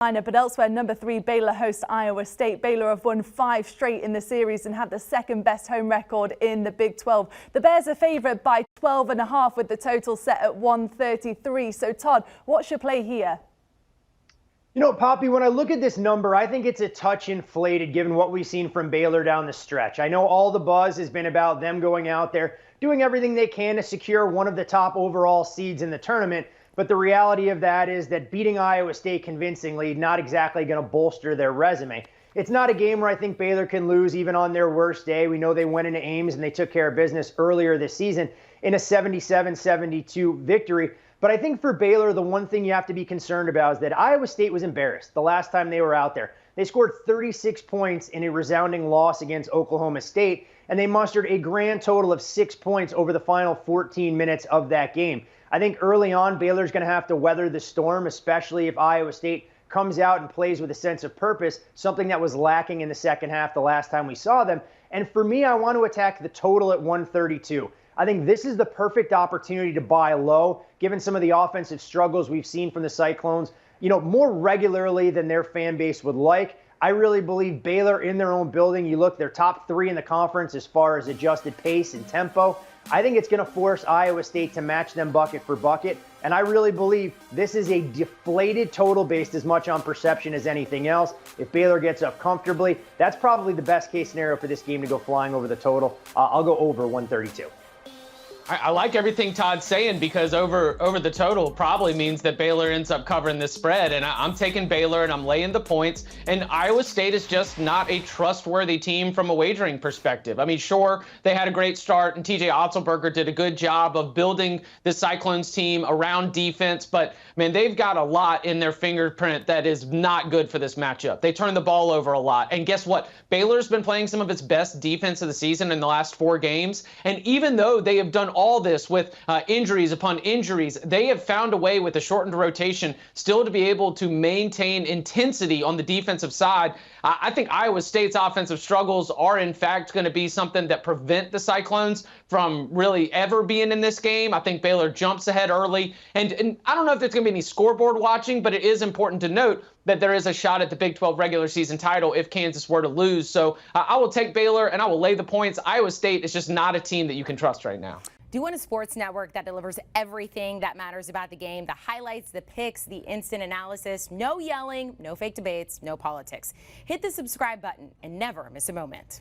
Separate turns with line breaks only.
But elsewhere, number 3 Baylor hosts Iowa State. Baylor have won 5 straight in the series and have the second best home record in the Big 12. The Bears are favourite by 12.5 with the total set at 133. So Todd, what's your play here?
You know, Poppy, when I look at this number, I think it's a touch inflated given what we've seen from Baylor down the stretch. I know all the buzz has been about them going out there, doing everything they can to secure one of the top overall seeds in the tournament. But the reality of that is that beating Iowa State convincingly, not exactly going to bolster their resume. It's not a game where I think Baylor can lose even on their worst day. We know they went into Ames and they took care of business earlier this season in a 77-72 victory. But I think for Baylor, the one thing you have to be concerned about is that Iowa State was embarrassed the last time they were out there. They scored 36 points in a resounding loss against Oklahoma State, and they mustered a grand total of 6 points over the final 14 minutes of that game. I think early on, Baylor's going to have to weather the storm, especially if Iowa State comes out and plays with a sense of purpose, something that was lacking in the second half the last time we saw them. And for me, I want to attack the total at 132. I think this is the perfect opportunity to buy low, given some of the offensive struggles we've seen from the Cyclones, more regularly than their fan base would like. I really believe Baylor in their own building, you look, they're top 3 in the conference as far as adjusted pace and tempo. I think it's going to force Iowa State to match them bucket for bucket. And I really believe this is a deflated total based as much on perception as anything else. If Baylor gets up comfortably, that's probably the best case scenario for this game to go flying over the total. I'll go over 132.
I like everything Todd's saying because over the total probably means that Baylor ends up covering this spread. And I'm taking Baylor and I'm laying the points. And Iowa State is just not a trustworthy team from a wagering perspective. I mean, sure, they had a great start and TJ Otzelberger did a good job of building the Cyclones team around defense. But, man, they've got a lot in their fingerprint that is not good for this matchup. They turn the ball over a lot. And guess what? Baylor's been playing some of its best defense of the season in the last 4 games. And even though they have done all this with injuries upon injuries, they have found a way with a shortened rotation still to be able to maintain intensity on the defensive side. I think Iowa State's offensive struggles are in fact going to be something that prevent the Cyclones from really ever being in this game. I think Baylor jumps ahead early, and I don't know if there's going to be any scoreboard watching, but it is important to note that there is a shot at the Big 12 regular season title if Kansas were to lose. So I will take Baylor and I will lay the points. Iowa State is just not a team that you can trust right now.
Do you want a sports network that delivers everything that matters about the game? The highlights, the picks, the instant analysis, no yelling, no fake debates, no politics. Hit the subscribe button and never miss a moment.